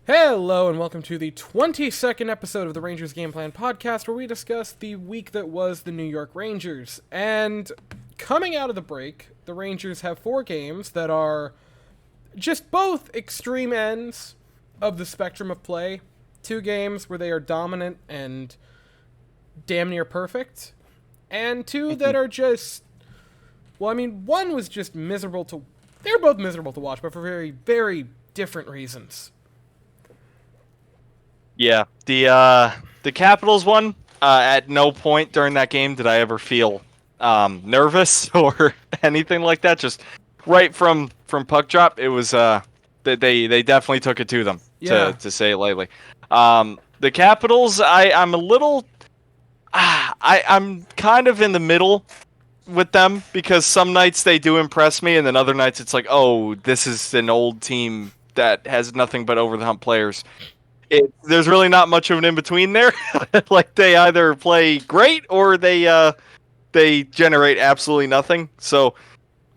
Hello and welcome to the 22nd episode of the Rangers Gameplan Podcast, where we discuss the week that was the New York Rangers. And coming out of the break, the Rangers have 4 games that are just both extreme ends of the spectrum of play. 2 games where they are dominant and damn near perfect, and 2 that are just, one was just miserable to, they were both miserable to watch, but for very, very different reasons. Yeah, the Capitals one, at no point during that game did I ever feel nervous or anything like that. Just right from puck drop, it was they definitely took it to them, to say it lightly. The Capitals, I'm a little I'm kind of in the middle with them, because some nights they do impress me, and then other nights it's like, oh, this is an old team that has nothing but over the hump players. There's really not much of an in-between there. Like, they either play great or they generate absolutely nothing. So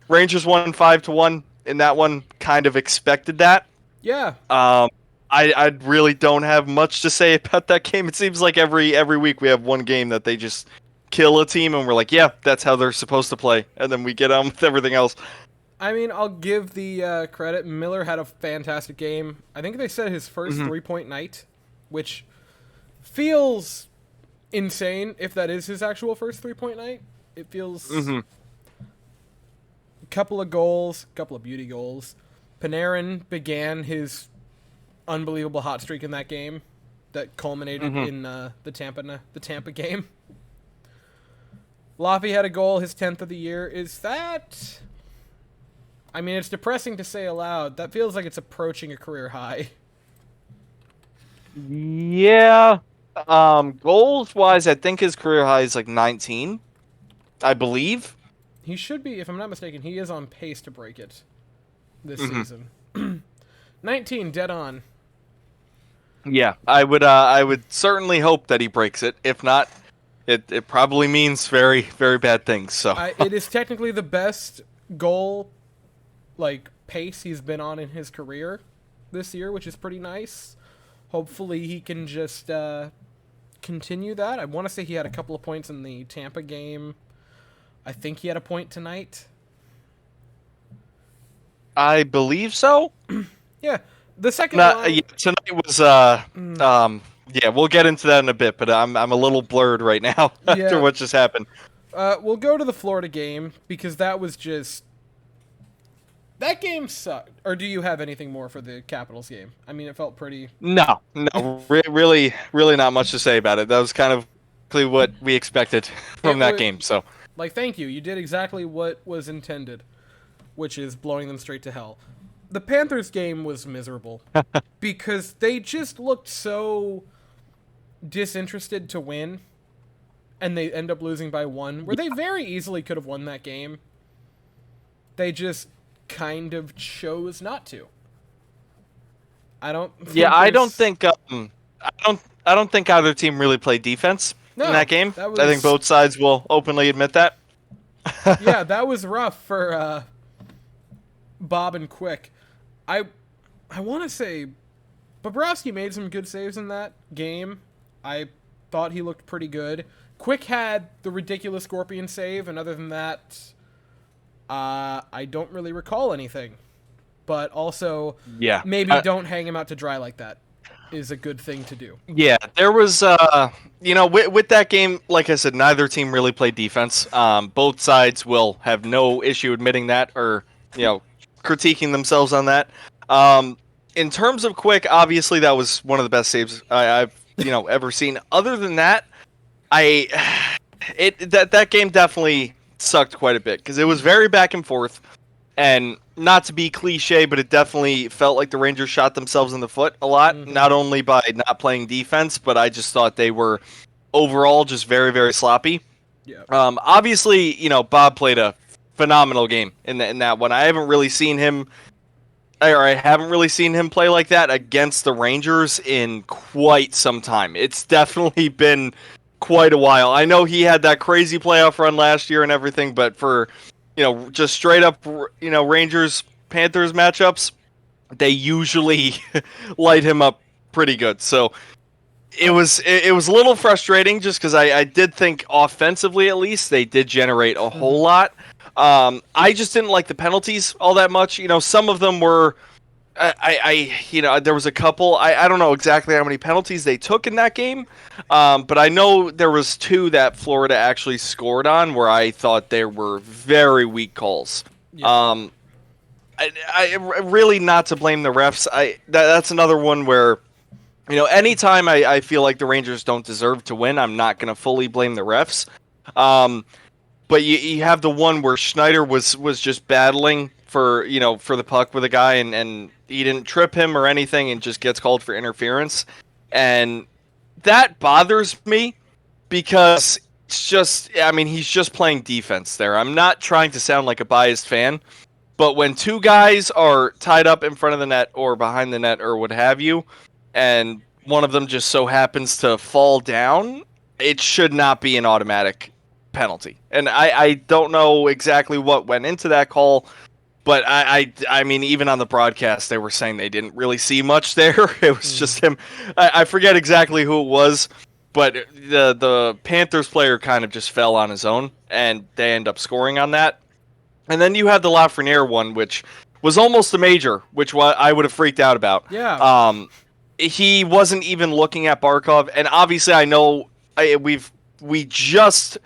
Rangers won 5-1 in that one. Kind of expected that. Yeah. I really don't have much to say about that game. It seems like every week we have one game that they just kill a team and we're like, yeah, that's how they're supposed to play. And then we get on with everything else. I mean, I'll give the credit. Miller had a fantastic game. I think they said his first 3-point night, which feels insane if that is his actual first 3-point night. It feels a couple of goals, a couple of beauty goals. Panarin began his unbelievable hot streak in that game that culminated in the Tampa game. Laffy had a goal, his 10th of the year. Is that... I mean, it's depressing to say aloud. That feels like it's approaching a career high. Yeah. Goals-wise, I think his career high is like 19, I believe. He should be, if I'm not mistaken, he is on pace to break it this season. 19, dead on. Yeah, I would certainly hope that he breaks it. If not, it probably means very, very bad things. So it is technically the best goal pace he's been on in his career this year, which is pretty nice. Hopefully he can just continue that. I want to say he had a couple of points in the Tampa game. I think he had a point tonight. I believe so. Yeah. The second line... yeah, tonight was yeah, we'll get into that in a bit, but I'm a little blurred right now after what just happened. We'll go to the Florida game, because that was just... That game sucked. Or do you have anything more for the Capitals game? I mean, it felt pretty... No, really not much to say about it. That was kind of what we expected from that game. So, thank you. You did exactly what was intended, which is blowing them straight to hell. The Panthers game was miserable because they just looked so disinterested to win, and they end up losing by 1, where they very easily could have won that game. They just kind of chose not to. I don't think either team really played defense in that game. I think both sides will openly admit that. Yeah, that was rough for Bob and Quick. I want to say Bobrovsky made some good saves in that game. I thought he looked pretty good. Quick had the ridiculous Scorpion save, and other than that, I don't really recall anything. But also, maybe don't hang him out to dry like that is a good thing to do. Yeah, there was, with that game, like I said, neither team really played defense. Both sides will have no issue admitting that, or, critiquing themselves on that. In terms of Quick, obviously that was one of the best saves I've ever seen. Other than that, that game definitely sucked quite a bit, because it was very back and forth, and not to be cliche, but it definitely felt like the Rangers shot themselves in the foot a lot, not only by not playing defense, but I just thought they were overall just very, very sloppy. Yeah. Obviously, Bob played a phenomenal game in that one. I haven't really seen him play like that against the Rangers in quite some time. It's definitely been quite a while. I know he had that crazy playoff run last year and everything, but for just straight up Rangers Panthers matchups, they usually light him up pretty good. So it was a little frustrating just because I did think offensively at least they did generate a whole lot. I just didn't like the penalties all that much. You know, some of them were. There was a couple. I don't know exactly how many penalties they took in that game, but I know there was 2 that Florida actually scored on where I thought there were very weak calls. Yeah. I really not to blame the refs. That's another one where, you know, anytime I feel like the Rangers don't deserve to win, I'm not going to fully blame the refs. But you have the one where Schneider was just battling for the puck with a guy and he didn't trip him or anything and just gets called for interference. And that bothers me because it's just, I mean, he's just playing defense there. I'm not trying to sound like a biased fan, but when 2 guys are tied up in front of the net or behind the net or what have you, and one of them just so happens to fall down, it should not be an automatic penalty. And I don't know exactly what went into that call, but I mean, even on the broadcast, they were saying they didn't really see much there. It was just him. I forget exactly who it was, but the Panthers player kind of just fell on his own, and they end up scoring on that. And then you have the Lafreniere one, which was almost a major, which I would have freaked out about. Yeah. He wasn't even looking at Barkov, and obviously I know we just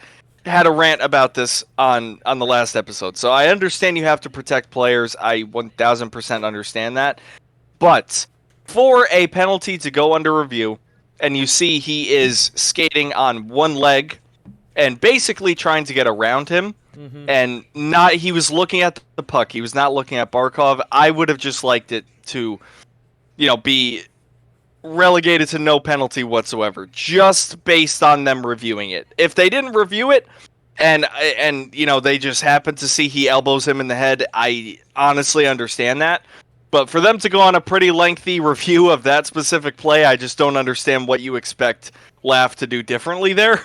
had a rant about this on the last episode. So I understand you have to protect players. I 1000% understand that. But for a penalty to go under review, and you see he is skating on one leg and basically trying to get around him, and he was looking at the puck. He was not looking at Barkov. I would have just liked it to, be relegated to no penalty whatsoever, just based on them reviewing it. If they didn't review it, and they just happened to see he elbows him in the head, I honestly understand that. But for them to go on a pretty lengthy review of that specific play, I just don't understand what you expect Laugh to do differently there.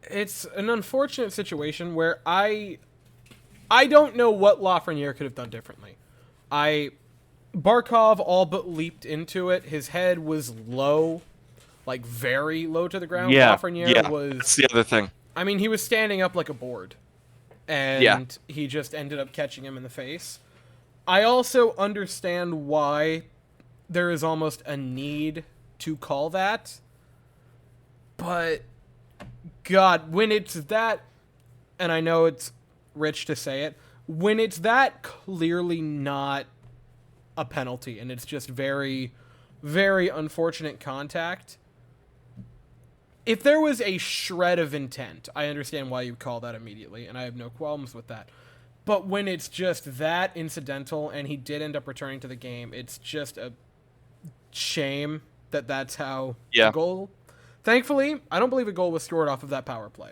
It's an unfortunate situation where I don't know what Lafreniere could have done differently. Barkov all but leaped into it. His head was low, like very low to the ground. Lafreniere was... That's the other thing. I mean, he was standing up like a board, and he just ended up catching him in the face. I also understand why there is almost a need to call that, but God, when it's that, and I know it's rich to say it, when it's that clearly not a penalty and it's just very, very unfortunate contact, if there was a shred of intent, I understand why you call that immediately, and I have no qualms with that. But when it's just that incidental and he did end up returning to the game, it's just a shame that that's how the goal... Thankfully, I don't believe a goal was scored off of that power play.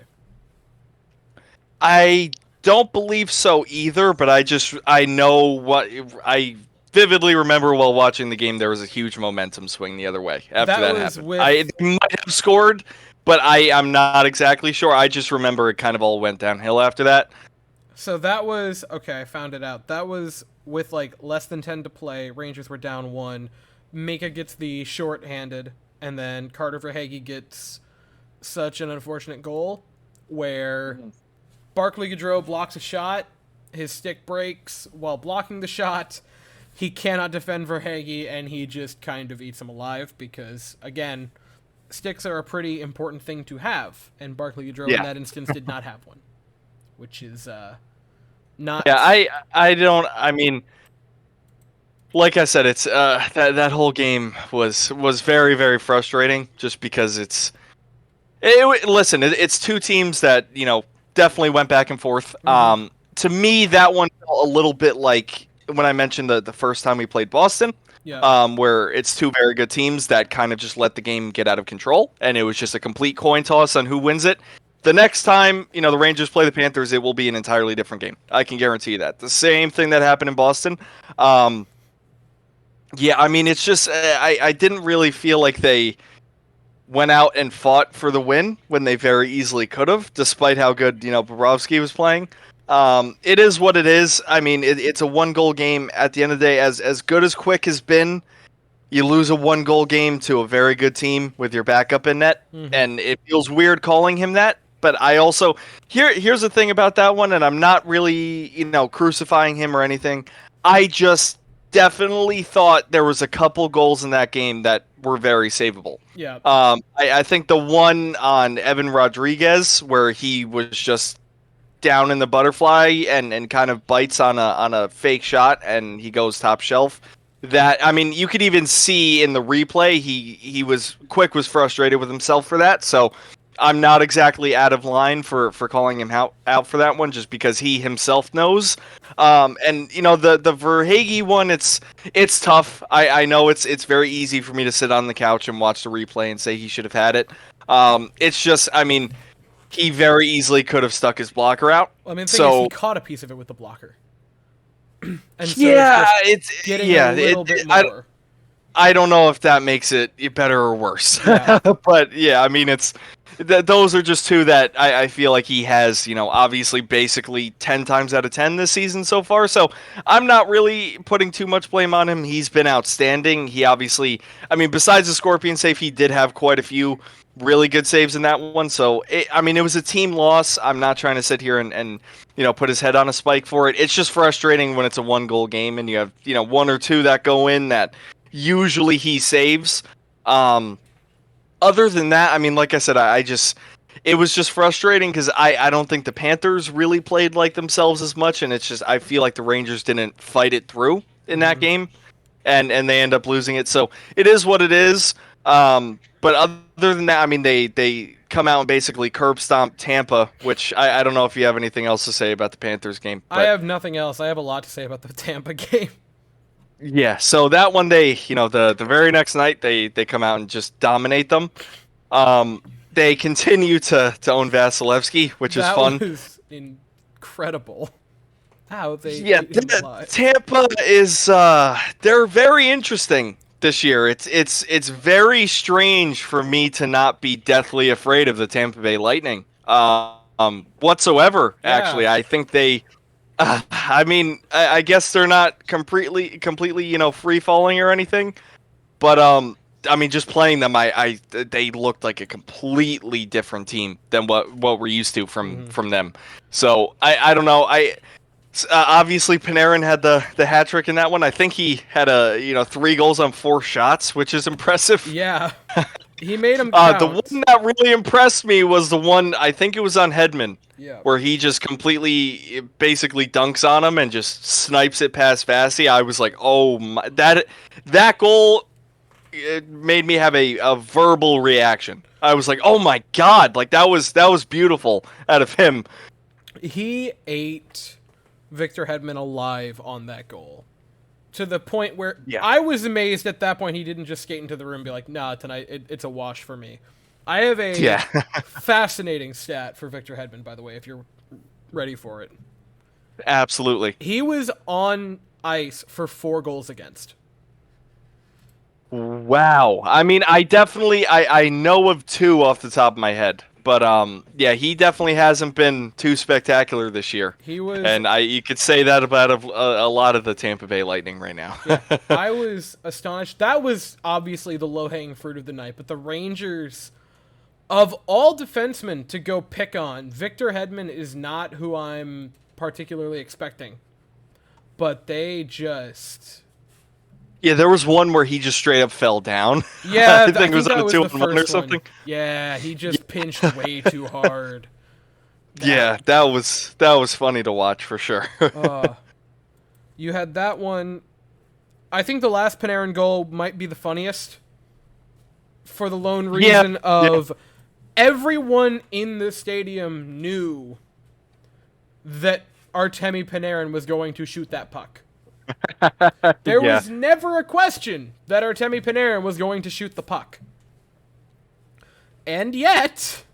I don't believe so either, but I know what... I vividly remember while watching the game, there was a huge momentum swing the other way after that happened. They might have scored, but I'm not exactly sure. I just remember it kind of all went downhill after that. So that was... Okay, I found it out. That was with like less than 10 to play. Rangers were down 1. Mika gets the shorthanded, and then Carter Verhaeghe gets such an unfortunate goal where Barclay Goodrow blocks a shot. His stick breaks while blocking the shot. He cannot defend Verhaeghe, and he just kind of eats him alive because, again, sticks are a pretty important thing to have, and Barclay Goodrow in that instance did not have one, which is not... Yeah, I mean, like I said, it's that whole game was very, very frustrating just because it's 2 teams that, definitely went back and forth. To me, that one felt a little bit like when I mentioned the first time we played Boston, where it's 2 very good teams that kind of just let the game get out of control, and it was just a complete coin toss on who wins it. The next time, the Rangers play the Panthers, it will be an entirely different game. I can guarantee that. The same thing that happened in Boston. Yeah, I mean, it's just I didn't really feel like they went out and fought for the win when they very easily could have, despite how good Bobrovsky was playing. It is what it is. I mean, it's a 1-goal game at the end of the day. As good as Quick has been, you lose a 1-goal game to a very good team with your backup in net, and it feels weird calling him that. But I also here's the thing about that one, and I'm not really crucifying him or anything. I just definitely thought there was a couple goals in that game that were very savable. Yeah. I think the one on Evan Rodriguez where he was just down in the butterfly and kind of bites on a fake shot and he goes top shelf. That, I mean, you could even see in the replay Quick was frustrated with himself for that. So I'm not exactly out of line for calling him out for that one, just because he himself knows. And the Verhaeghe one, it's tough. I know it's very easy for me to sit on the couch and watch the replay and say he should have had it. It's just, I mean, he very easily could have stuck his blocker out. Well, I mean, the thing is, he caught a piece of it with the blocker. And so it's getting a little bit more. I don't know if that makes it better or worse. Yeah. But yeah, I mean, those are just two that I feel like he has, obviously basically 10 times out of 10 this season so far. So I'm not really putting too much blame on him. He's been outstanding. He obviously, I mean, besides the Scorpion save, he did have quite a few really good saves in that one. So, it was a team loss. I'm not trying to sit here and put his head on a spike for it. It's just frustrating when it's a 1-goal game and you have, 1 or 2 that go in that usually he saves. Other than that, I mean, like I said, it was just frustrating because I don't think the Panthers really played like themselves as much, and it's just, I feel like the Rangers didn't fight it through in that game, and they end up losing it. So it is what it is. But other than that, I mean, they come out and basically curb stomp Tampa, which I don't know if you have anything else to say about the Panthers game. But I have nothing else. I have a lot to say about the Tampa game. Yeah, so that one, the very next night, they come out and just dominate them. They continue to own Vasilevsky, which is fun. That was incredible. How they Tampa is they're very interesting this year. It's very strange for me to not be deathly afraid of the Tampa Bay Lightning whatsoever. Yeah. Actually, I think they. I mean, I guess they're not completely, free falling or anything, but I mean, just playing them, they looked like a completely different team than what we're used to from them. So I don't know. Obviously Panarin had the hat trick in that one. I think he had 3 goals on 4 shots, which is impressive. Yeah, he made them count. The one that really impressed me was the one, I think it was on Hedman. Yeah. Where he just completely, basically dunks on him and just snipes it past Vasi. I was like, oh my, that goal, it made me have a verbal reaction. I was like, oh my god, like that was beautiful out of him. He ate Victor Hedman alive on that goal, to the point where I was amazed at that point he didn't just skate into the room and be like, nah, tonight it's a wash for me. I have a fascinating stat for Victor Hedman, by the way, if you're ready for it. Absolutely. He was on ice for 4 goals against. Wow. I mean, I know of 2 off the top of my head. But, he definitely hasn't been too spectacular this year. He was... And you could say that about a lot of the Tampa Bay Lightning right now. Yeah, I was astonished. That was obviously the low-hanging fruit of the night, but the Rangers... Of all defensemen to go pick on, Victor Hedman is not who I'm particularly expecting. But they just... Yeah, there was one where he just straight up fell down. Yeah, I think it was on a 2-on-1 or something. Yeah, he just pinched way too hard. That was funny to watch for sure. You had that one. I think the last Panarin goal might be the funniest. For the lone reason of... Everyone in the stadium knew that Artemi Panarin was going to shoot that puck. There was never a question that Artemi Panarin was going to shoot the puck. And yet,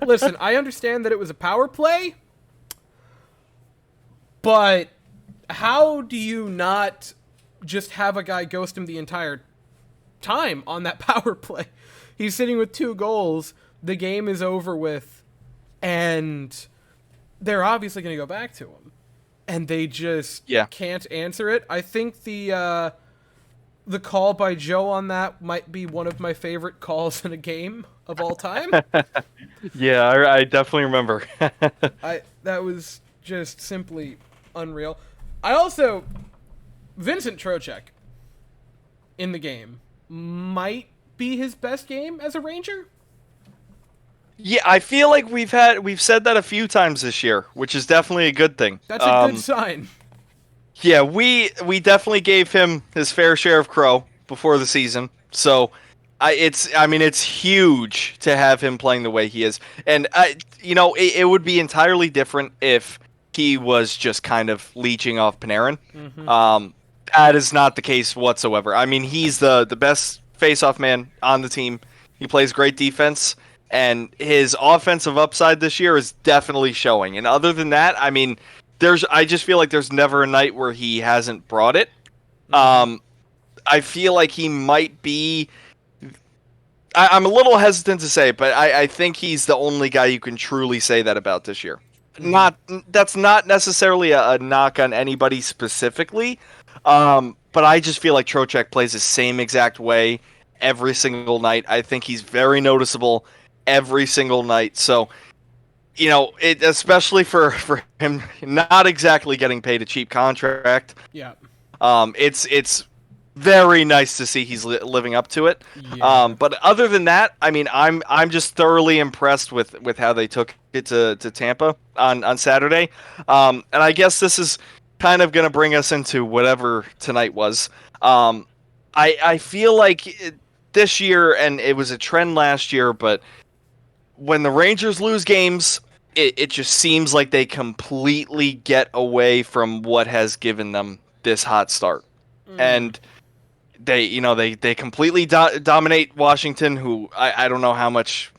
listen, I understand that it was a power play, but how do you not just have a guy ghost him the entire time on that power play? He's sitting with 2 goals. The game is over with. And they're obviously going to go back to him. And they just can't answer it. I think the call by Joe on that might be one of my favorite calls in a game of all time. Yeah, I definitely remember. That was just simply unreal. I also, Vincent Trocheck in the game might be his best game as a Ranger. Yeah, I feel like we've said that a few times this year, which is definitely a good thing. That's a good sign. Yeah, we definitely gave him his fair share of crow before the season. So, it's huge to have him playing the way he is. And it would be entirely different if he was just kind of leeching off Panarin. Mm-hmm. That is not the case whatsoever. I mean, he's the best face-off man on the team. He plays great defense, and his offensive upside this year is definitely showing. And other than that, I mean, I just feel like there's never a night where he hasn't brought it. I feel like he might be. I'm a little hesitant to say, but I think he's the only guy you can truly say that about this year. That's not necessarily a knock on anybody specifically, but I just feel like Trocheck plays the same exact way every single night. I think he's very noticeable every single night. So, especially for him not exactly getting paid a cheap contract. Yeah. It's very nice to see he's living up to it. Yeah. But other than that, I mean, I'm just thoroughly impressed with how they took it to Tampa on Saturday. And I guess this is kind of going to bring us into whatever tonight was. I feel like this year, and it was a trend last year, but when the Rangers lose games, it just seems like they completely get away from what has given them this hot start. And they completely dominate Washington, who I don't know how much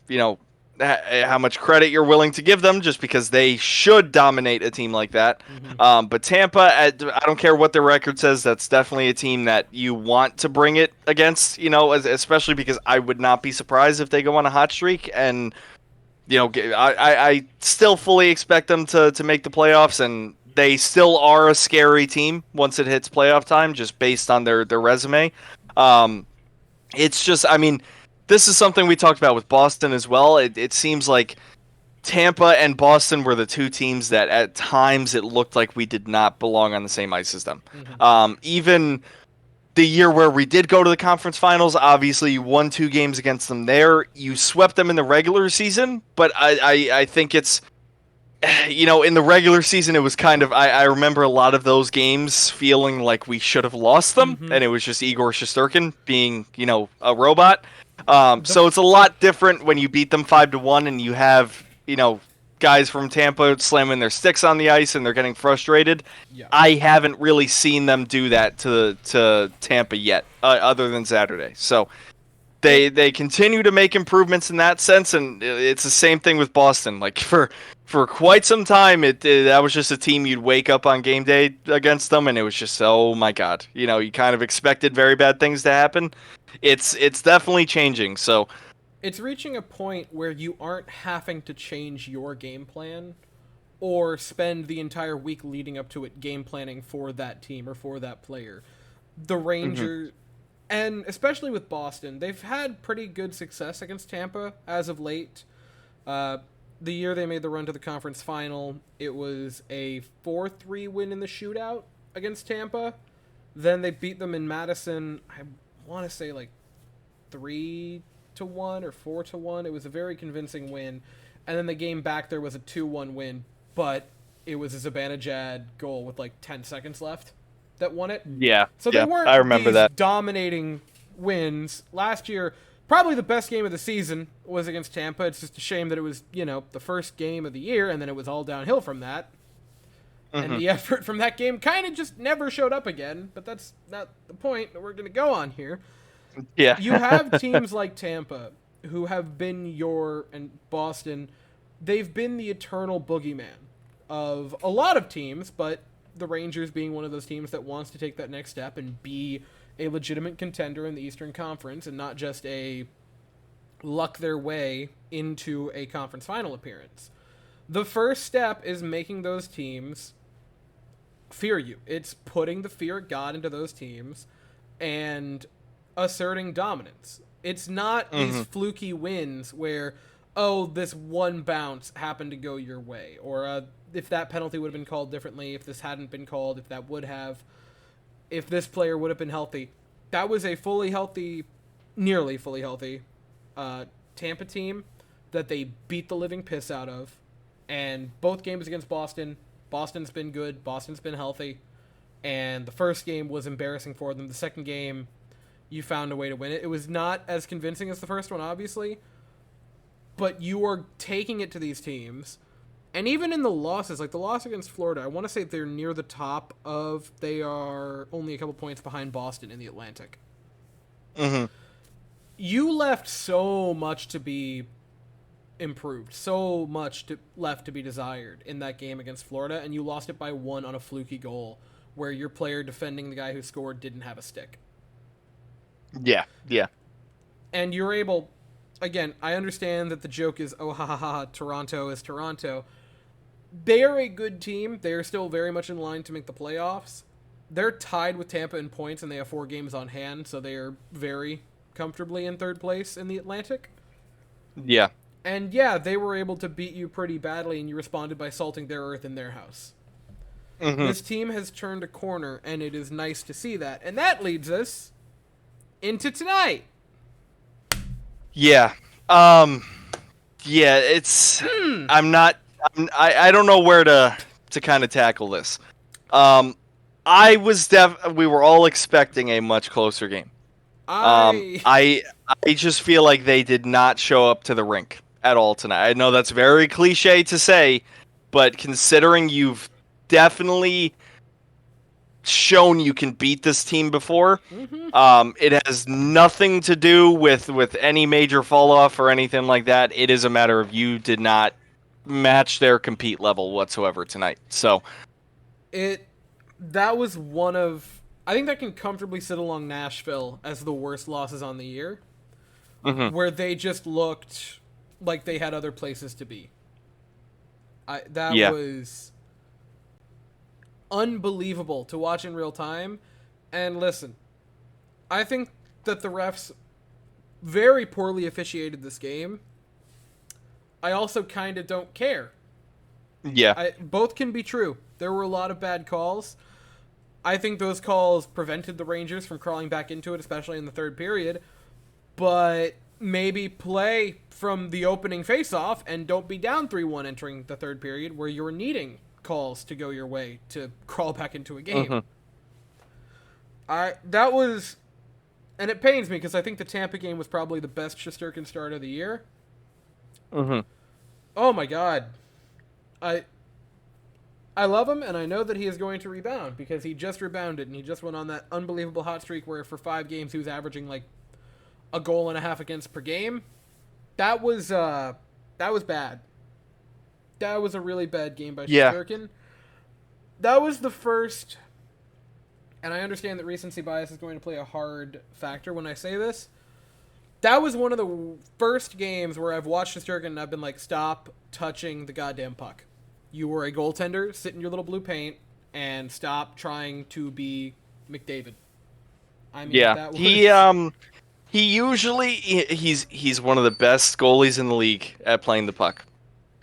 credit you're willing to give them, just because they should dominate a team like that. But Tampa, I don't care what their record says, that's definitely a team that you want to bring it against, especially because I would not be surprised if they go on a hot streak. And I still fully expect them to make the playoffs, and they still are a scary team once it hits playoff time, just based on their resume. It's just, I mean, this is something we talked about with Boston as well. It seems like Tampa and Boston were the two teams that at times it looked like we did not belong on the same ice as them. Even the year where we did go to the conference finals, obviously you won 2 games against them there. You swept them in the regular season, but I think it's, in the regular season, it was kind of, I remember a lot of those games feeling like we should have lost them, and it was just Igor Shesterkin being, a robot. So it's a lot different when you beat them 5-1 and you have, guys from Tampa slamming their sticks on the ice and they're getting frustrated. Yeah. I haven't really seen them do that to Tampa yet, other than Saturday. So they continue to make improvements in that sense, and it's the same thing with Boston. Like for quite some time, that was just a team you'd wake up on game day against them, and it was just, oh my god, you kind of expected very bad things to happen. It's definitely changing. So it's reaching a point where you aren't having to change your game plan or spend the entire week leading up to it game planning for that team or for that player. The Rangers, and especially with Boston, they've had pretty good success against Tampa as of late. The year they made the run to the conference final, it was a 4-3 win in the shootout against Tampa. Then they beat them in Madison, I want to say like 3-1 or 4-1. It was a very convincing win. And then the game back there was a 2-1 win, but it was a Zibanejad goal with like 10 seconds left that won it. Yeah. So they weren't I remember these that. dominating wins. Last year, probably the best game of the season was against Tampa. It's just a shame that it was, the first game of the year, and then it was all downhill from that. And the effort from that game kind of just never showed up again, but that's not the point that we're going to go on here. Yeah. You have teams like Tampa who have been and Boston, they've been the eternal boogeyman of a lot of teams, but the Rangers being one of those teams that wants to take that next step and be a legitimate contender in the Eastern Conference and not just a luck their way into a conference final appearance. The first step is making those teams fear you. It's putting the fear of God into those teams and asserting dominance. It's not these fluky wins where, oh, this one bounce happened to go your way, or if that penalty would have been called differently, if this hadn't been called, if that would have, if this player would have been healthy. That was a fully healthy, nearly fully healthy Tampa team that they beat the living piss out of. And both games against Boston, Boston's been good, Boston's been healthy. And the first game was embarrassing for them. The second game, you found a way to win it. It was not as convincing as the first one, obviously, but you are taking it to these teams. And even in the losses, like the loss against Florida, I want to say they're near the top of, they are only a couple points behind Boston in the Atlantic. You left so much to be improved, so much left to be desired in that game against Florida, and you lost it by 1 on a fluky goal where your player defending the guy who scored didn't have a stick. Yeah. And you're able, again, I understand that the joke is, oh, ha, ha, ha, Toronto is Toronto. They are a good team. They are still very much in line to make the playoffs. They're tied with Tampa in points, and they have 4 games on hand, so they are very comfortably in third place in the Atlantic. Yeah. And yeah, they were able to beat you pretty badly, and you responded by salting their earth in their house. This team has turned a corner, and it is nice to see that. And that leads us into tonight. Yeah. It's I don't know where to kind of tackle this. We were all expecting a much closer game. I just feel like they did not show up to the rink at all tonight. I know that's very cliche to say, but considering you've definitely shown you can beat this team before, it has nothing to do with any major fall off or anything like that. It is a matter of you did not match their compete level whatsoever tonight. So that was one of, I think that can comfortably sit along Nashville as the worst losses on the year, where they just looked like they had other places to be. That was unbelievable to watch in real time. And listen, I think that the refs very poorly officiated this game. I also kind of don't care. Yeah. Both can be true. There were a lot of bad calls. I think those calls prevented the Rangers from crawling back into it, especially in the third period. But maybe play from the opening face-off and don't be down 3-1 entering the third period where you're needing calls to go your way to crawl back into a game. That was, and it pains me because I think the Tampa game was probably the best Shesterkin start of the year. Oh my God. I love him, and I know that he is going to rebound because he just rebounded and he just went on that unbelievable hot streak where for 5 games he was averaging like a goal and a half against per game. That was bad. That was a really bad game by Shesterkin. That was the first, and I understand that recency bias is going to play a hard factor when I say this. That was one of the first games where I've watched Shesterkin and I've been like, stop touching the goddamn puck. You were a goaltender, sit in your little blue paint, and stop trying to be McDavid. I mean, that was... He usually he's one of the best goalies in the league at playing the puck,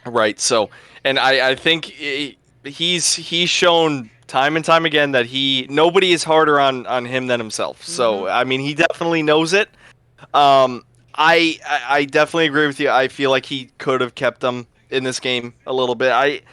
right? So, and I think he's shown time and time again that nobody is harder on him than himself. So I mean, he definitely knows it. I definitely agree with you. I feel like he could have kept them in this game a little bit.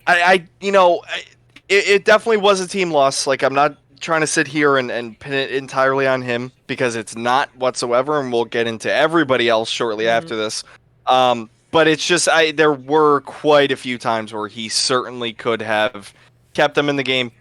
It definitely was a team loss. Like, I'm not trying to sit here and pin it entirely on him because it's not whatsoever, and we'll get into everybody else shortly after this. But it's just there were quite a few times where he certainly could have kept them in the game,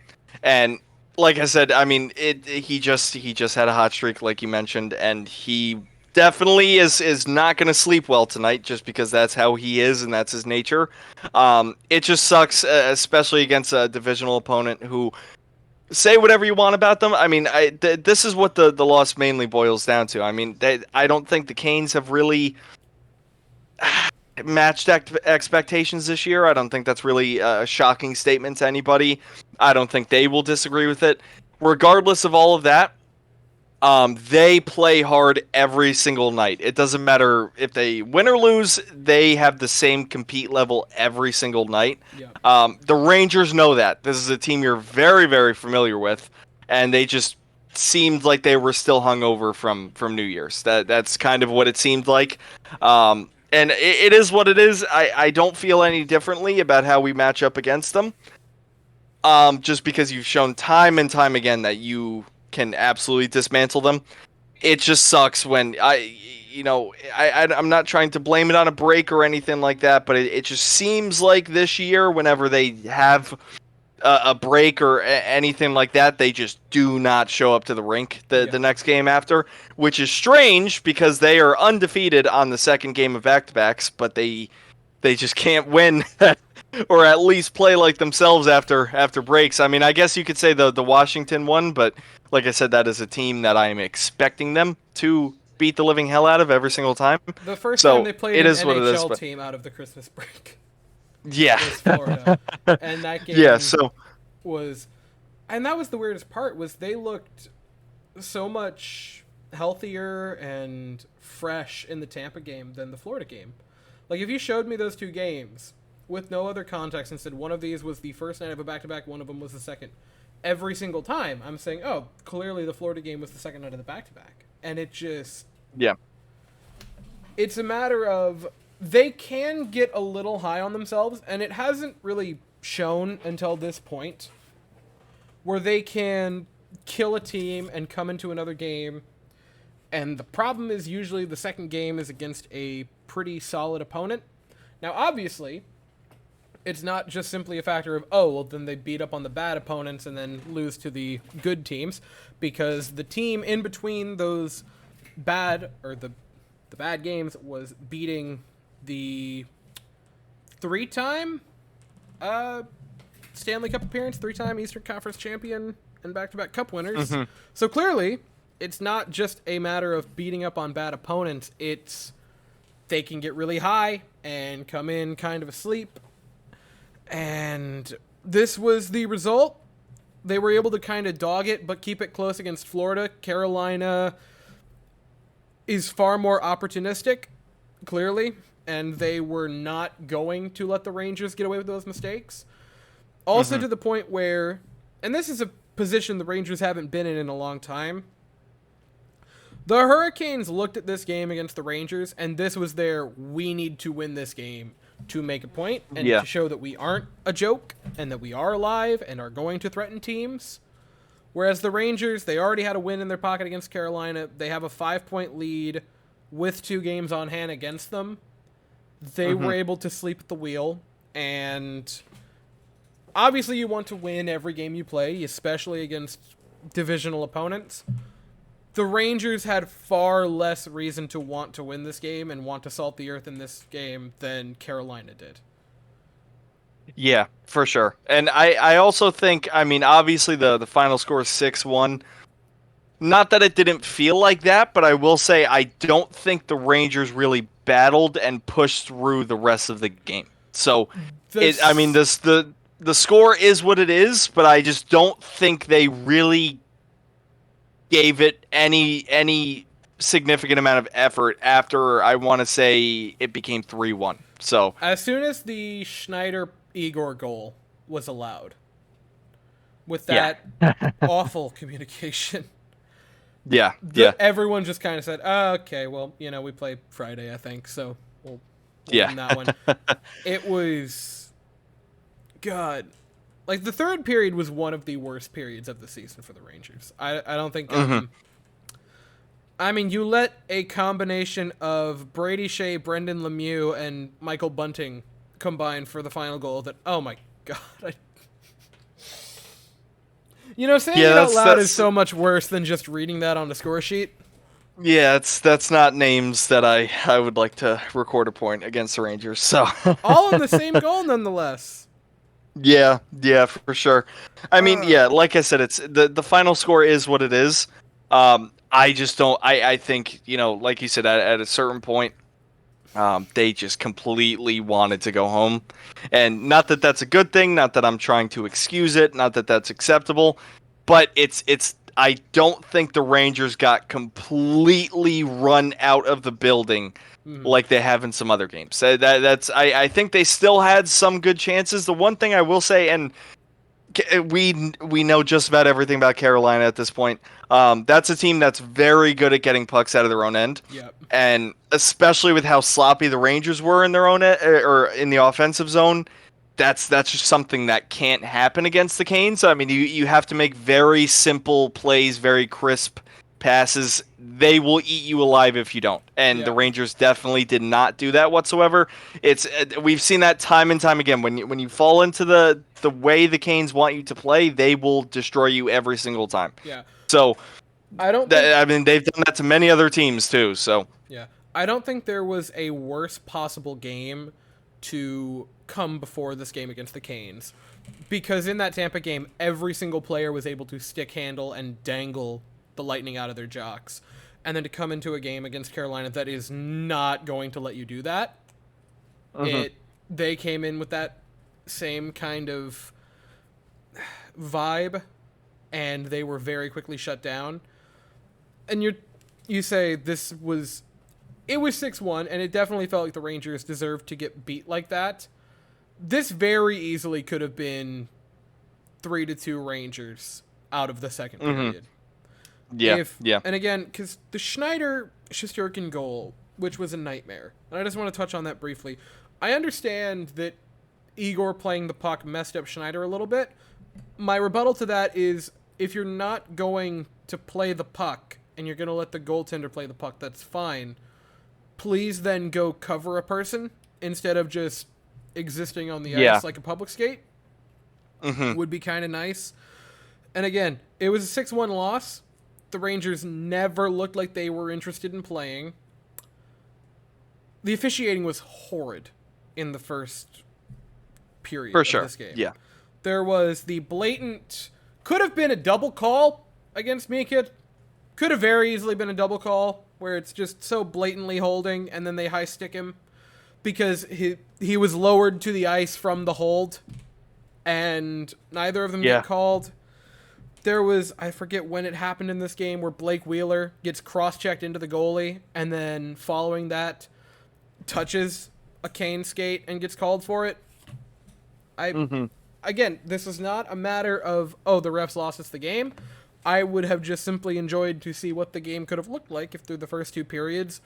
and like I said, I mean, he just had a hot streak, like you mentioned, and he definitely is not going to sleep well tonight just because that's how he is and that's his nature. It just sucks, especially against a divisional opponent who, say whatever you want about them. I mean, this is what the loss mainly boils down to. I mean, I don't think the Canes have really... matched expectations this year. I don't think that's really a shocking statement to anybody. I don't think they will disagree with it. Regardless of all of that, they play hard every single night. It doesn't matter if they win or lose, they have the same compete level every single night. Yeah. The Rangers know that. This is a team you're very, very familiar with, and they just seemed like they were still hungover from New Year's. That's kind of what it seemed like. And it is what it is. I don't feel any differently about how we match up against them. Just because you've shown time and time again that you can absolutely dismantle them. It just sucks when I'm not trying to blame it on a break or anything like that, but it just seems like this year, whenever they have a break or anything like that, they just do not show up to the rink the next game after, which is strange because they are undefeated on the second game of back-to-backs, but they just can't win or at least play like themselves after breaks. I mean, I guess you could say the Washington one, but like I said, that is a team that I am expecting them to beat the living hell out of every single time. The first time they played an NHL but... team out of the Christmas break. Yeah. Was Florida. And that game was... And that was the weirdest part, was they looked so much healthier and fresh in the Tampa game than the Florida game. Like, if you showed me those two games with no other context and said one of these was the first night of a back-to-back, one of them was the second, every single time I'm saying, oh, clearly the Florida game was the second night of the back-to-back. And it just... Yeah. It's a matter of they can get a little high on themselves, and it hasn't really shown until this point where they can kill a team and come into another game. And the problem is usually the second game is against a pretty solid opponent. Now, obviously, it's not just simply a factor of, oh, well, then they beat up on the bad opponents and then lose to the good teams, because the team in between those bad, or the bad games, was beating the three-time Stanley Cup appearance, three-time Eastern Conference champion, and back-to-back Cup winners. Mm-hmm. So clearly, it's not just a matter of beating up on bad opponents. It's they can get really high and come in kind of asleep. And this was the result. They were able to kind of dog it, but keep it close against Florida. Carolina is far more opportunistic, clearly, and they were not going to let the Rangers get away with those mistakes. Also to the point where, and this is a position the Rangers haven't been in a long time, the Hurricanes looked at this game against the Rangers, and this was their, we need to win this game to make a point and to show that we aren't a joke and that we are alive and are going to threaten teams. Whereas the Rangers, they already had a win in their pocket against Carolina. They have a 5-point lead with 2 games on hand against them. They were able to sleep at the wheel, and obviously you want to win every game you play, especially against divisional opponents. The Rangers had far less reason to want to win this game and want to salt the earth in this game than Carolina did. Yeah, for sure. And I also think, I mean, obviously the final score is 6-1. Not that it didn't feel like that, but I will say I don't think the Rangers really battled and pushed through the rest of the game. So, the score is what it is, but I just don't think they really gave it any significant amount of effort after, I want to say, it became 3-1. So as soon as the Schneider-Igor goal was allowed, with that awful communication, everyone just kind of said, oh, okay, well, we play Friday, I think, so we'll win that one. It was... God... Like, the third period was one of the worst periods of the season for the Rangers. I don't think... I mean, you let a combination of Brady Shea, Brendan Lemieux, and Michael Bunting combine for the final goal that... Oh, my God. Saying it out loud is so much worse than just reading that on the score sheet. Yeah, that's not names that I would like to record a point against the Rangers, so... All in the same goal, nonetheless. Yeah, for sure. I mean, like I said, it's the final score is what it is. I just don't. I think like you said, at a certain point, They just completely wanted to go home. And not that that's a good thing, not that I'm trying to excuse it, not that that's acceptable, but I don't think the Rangers got completely run out of the building like they have in some other games. I think they still had some good chances. The one thing I will say, and we know just about everything about Carolina at this point. That's a team that's very good at getting pucks out of their own end. Yep. And especially with how sloppy the Rangers were in their own or in the offensive zone, that's just something that can't happen against the Canes. I mean, you have to make very simple plays, very crisp passes. They will eat you alive if you don't. And the Rangers definitely did not do that whatsoever. We've seen that time and time again. When you fall into the way the Canes want you to play, they will destroy you every single time. Yeah. So I mean, they've done that to many other teams too. So yeah, I don't think there was a worse possible game to come before this game against the Canes, because in that Tampa game, every single player was able to stick handle and dangle the lightning out of their jocks, and then to come into a game against Carolina that is not going to let you do that. They came in with that same kind of vibe, and they were very quickly shut down. And you say it was 6-1, and it definitely felt like the Rangers deserved to get beat like that. This very easily could have been 3-2 Rangers out of the second period. Yeah. And again, because the Schneider-Shesterkin goal, which was a nightmare, and I just want to touch on that briefly. I understand that Igor playing the puck messed up Schneider a little bit. My rebuttal to that is, if you're not going to play the puck and you're going to let the goaltender play the puck, that's fine. Please then go cover a person instead of just existing on the ice like a public skate. Would be kind of nice. And again, it was a 6-1 loss. The Rangers never looked like they were interested in playing. The officiating was horrid in the first period of this game. Yeah. There was the blatant, could have been a double call against Mika. Could have very easily been a double call where it's just so blatantly holding, and then they high stick him because he was lowered to the ice from the hold, and neither of them get called. There was, I forget when it happened in this game, where Blake Wheeler gets cross-checked into the goalie, and then following that touches a Kane skate and gets called for it. Again, this is not a matter of, the refs lost us the game. I would have just simply enjoyed to see what the game could have looked like if through the first two periods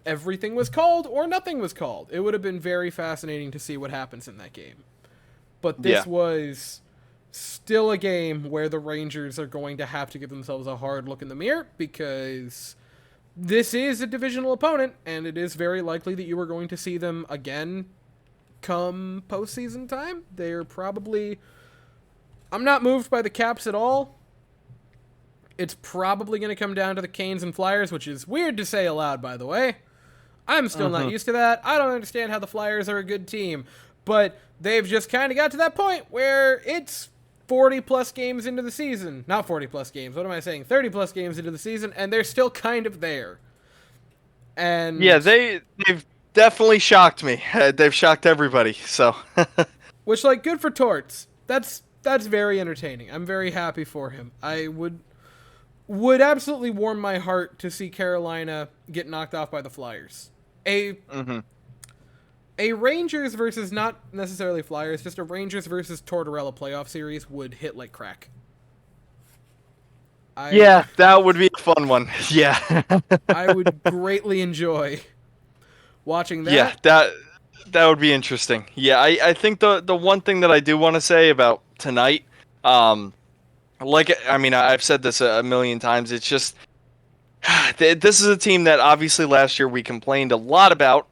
everything was called or nothing was called. It would have been very fascinating to see what happens in that game. But this was still a game where the Rangers are going to have to give themselves a hard look in the mirror, because this is a divisional opponent, and it is very likely that you are going to see them again come postseason time. They're probably... I'm not moved by the Caps at all. It's probably going to come down to the Canes and Flyers, which is weird to say aloud, by the way. I'm still not used to that. I don't understand how the Flyers are a good team. But they've just kind of got to that point where it's 40-plus games into the season. Not 40-plus games. What am I saying? 30-plus games into the season, and they're still kind of there. And yeah, they've definitely shocked me. They've shocked everybody. So, which, good for Torts. That's very entertaining. I'm very happy for him. I would absolutely warm my heart to see Carolina get knocked off by the Flyers. A Rangers versus, not necessarily Flyers, just a Rangers versus Tortorella playoff series would hit like crack. That would be a fun one. Yeah. I would greatly enjoy watching that. Yeah, that would be interesting. Yeah, I think the one thing that I do want to say about tonight, I've said this a million times, it's just, this is a team that obviously last year we complained a lot about,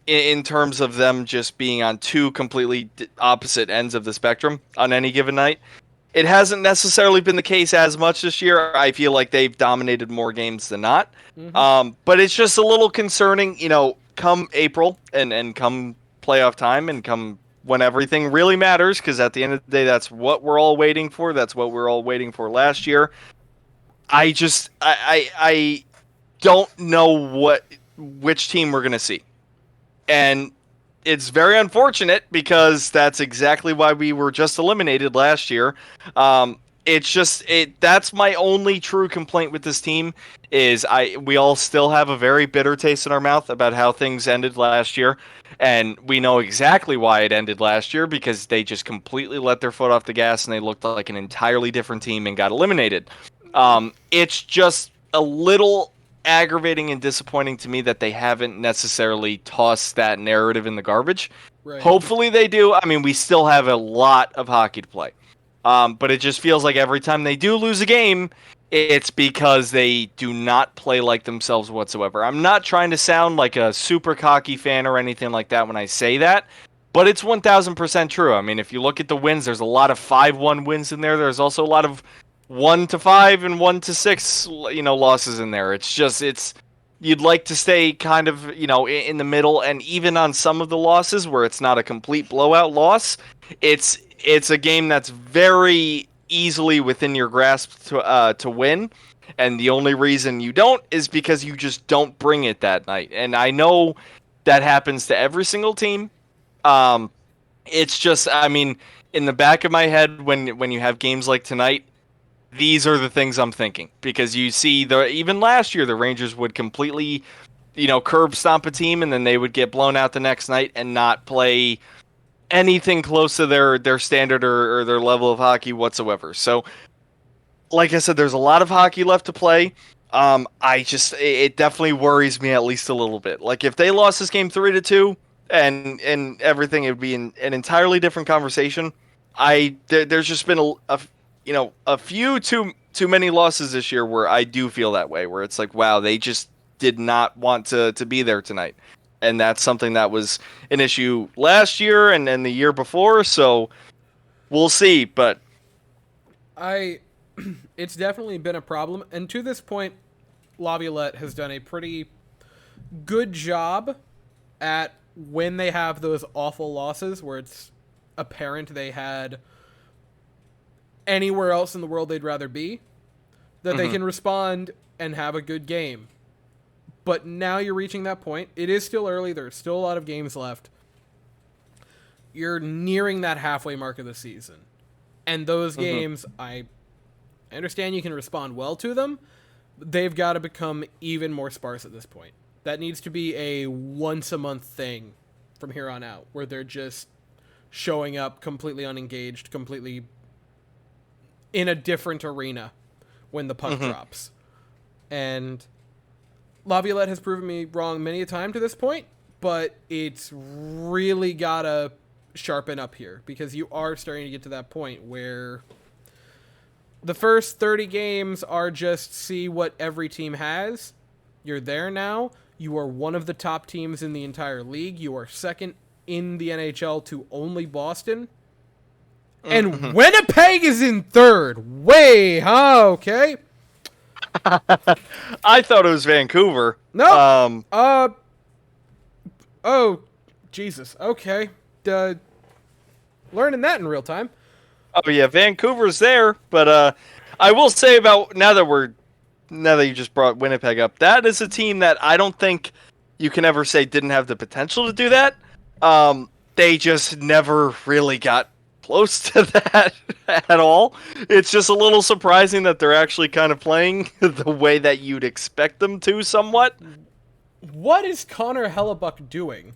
in terms of them just being on two completely opposite ends of the spectrum on any given night. It hasn't necessarily been the case as much this year. I feel like they've dominated more games than not. But it's just a little concerning, come April and come playoff time and come when everything really matters, because at the end of the day, that's what we're all waiting for. That's what we're all waiting for last year. I don't know which team we're going to see. And it's very unfortunate because that's exactly why we were just eliminated last year. That's my only true complaint with this team is we all still have a very bitter taste in our mouth about how things ended last year. And we know exactly why it ended last year because they just completely let their foot off the gas and they looked like an entirely different team and got eliminated. It's just a little aggravating and disappointing to me that they haven't necessarily tossed that narrative in the garbage. Right. Hopefully they do. I mean, we still have a lot of hockey to play. But it just feels like every time they do lose a game, it's because they do not play like themselves whatsoever. I'm not trying to sound like a super cocky fan or anything like that when I say that, but it's 1,000% true. I mean, if you look at the wins, there's a lot of 5-1 wins in there. There's also a lot of 1-5 and 1-6, losses in there. You'd like to stay kind of, in the middle, and even on some of the losses where it's not a complete blowout loss, it's a game that's very easily within your grasp to win, and the only reason you don't is because you just don't bring it that night. And I know that happens to every single team. It's just, I mean, in the back of my head, when you have games like tonight, these are the things I'm thinking, because you see even last year the Rangers would completely, curb stomp a team, and then they would get blown out the next night and not play anything close to their standard or their level of hockey whatsoever. So, like I said, there's a lot of hockey left to play. It definitely worries me at least a little bit. Like if they lost this game 3-2 and everything, it would be an entirely different conversation. There's just been a few too many losses this year where I do feel that way, where it's like, wow, they just did not want to be there tonight. And that's something that was an issue last year and the year before, so we'll see. But it's definitely been a problem. And to this point, Laviolette has done a pretty good job at when they have those awful losses where it's apparent they had anywhere else in the world they'd rather be, that they can respond and have a good game. But now you're reaching that point. It is still early. There's still a lot of games left. You're nearing that halfway mark of the season. And those games, I understand you can respond well to them. They've got to become even more sparse at this point. That needs to be a once-a-month thing from here on out, where they're just showing up completely unengaged, completely in a different arena when the puck drops. And Laviolette has proven me wrong many a time to this point, but it's really gotta sharpen up here, because you are starting to get to that point where the first 30 games are just see what every team has. You're there now. You are one of the top teams in the entire league. You are second in the NHL to only Boston. And Winnipeg is in third. Okay. I thought it was Vancouver. No. Oh, Jesus. Okay. Learning that in real time. Oh yeah, Vancouver's there, but I will say about now that you just brought Winnipeg up, that is a team that I don't think you can ever say didn't have the potential to do that. They just never really got close to that at all. It's just a little surprising that they're actually kind of playing the way that you'd expect them to somewhat. What is Connor Hellebuck doing?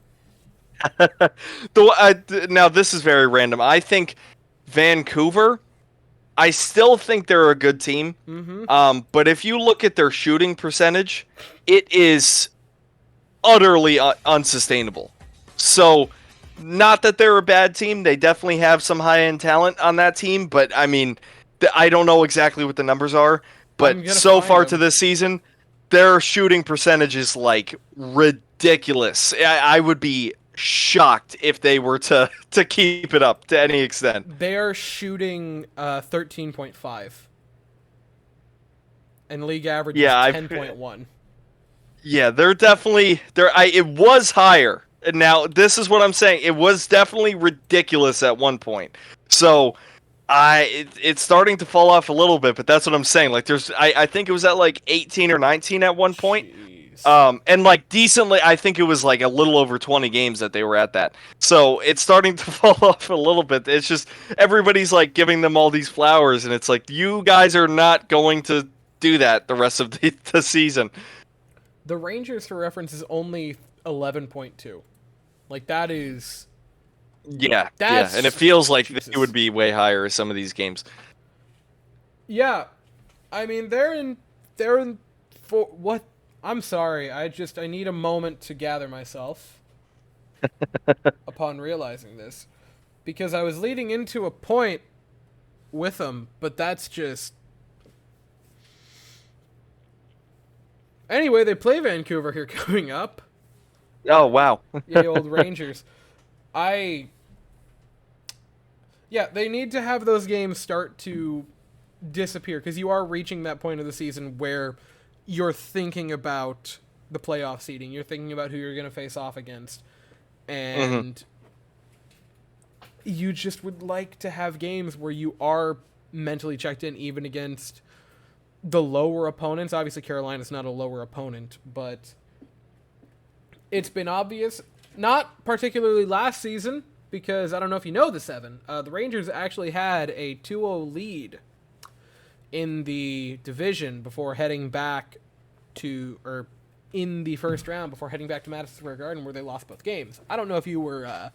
Now, this is very random. I think Vancouver, I still think they're a good team. But if you look at their shooting percentage, it is utterly unsustainable. So, not that they're a bad team. They definitely have some high-end talent on that team. But, I mean, I don't know exactly what the numbers are. But so far to this season, their shooting percentage is, like, ridiculous. I would be shocked if they were to keep it up to any extent. They are shooting 13.5. And league average is 10.1. Yeah, they're definitely... it was higher. Now, this is what I'm saying. It was definitely ridiculous at one point. So, it's starting to fall off a little bit, but that's what I'm saying. Like, I think it was at like 18 or 19 at one point. Jeez. And like decently, I think it was like a little over 20 games that they were at that. So it's starting to fall off a little bit. It's just everybody's like giving them all these flowers, and it's like you guys are not going to do that the rest of the season. The Rangers, for reference, is only 11.2. Like that is. Yeah, and it feels like it would be way higher some of these games. Yeah, I mean they're in for what? I'm sorry. I need a moment to gather myself upon realizing this, because I was leading into a point with them, but that's just. Anyway, they play Vancouver here coming up. Oh wow! Yay, old Rangers. Yeah, they need to have those games start to disappear, because you are reaching that point of the season where you're thinking about the playoff seeding. You're thinking about who you're going to face off against. And you just would like to have games where you are mentally checked in, even against the lower opponents. Obviously, Carolina's not a lower opponent, but it's been obvious, not particularly last season, because I don't know if you know the 7. The Rangers actually had a 2-0 lead in the division before heading back to, or in the first round before heading back to Madison Square Garden, where they lost both games. I don't know if you were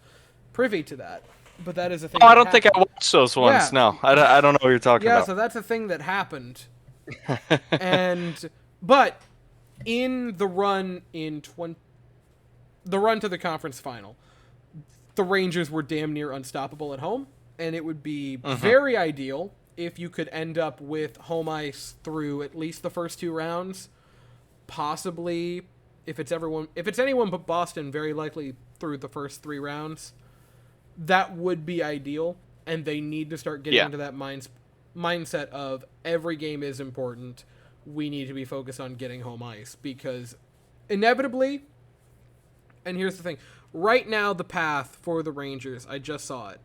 privy to that, but that is a thing. Oh, I don't think I watched those ones. Yeah. No, I don't know what you're talking about. Yeah, so that's a thing that happened. But in the run to the conference final, the Rangers were damn near unstoppable at home, and it would be very ideal if you could end up with home ice through at least the first 2 rounds, possibly if it's anyone but Boston, very likely through the first 3 rounds. That would be ideal, and they need to start getting into that mindset of every game is important. We need to be focused on getting home ice, because inevitably, and here's the thing, right now the path for the Rangers, I just saw it.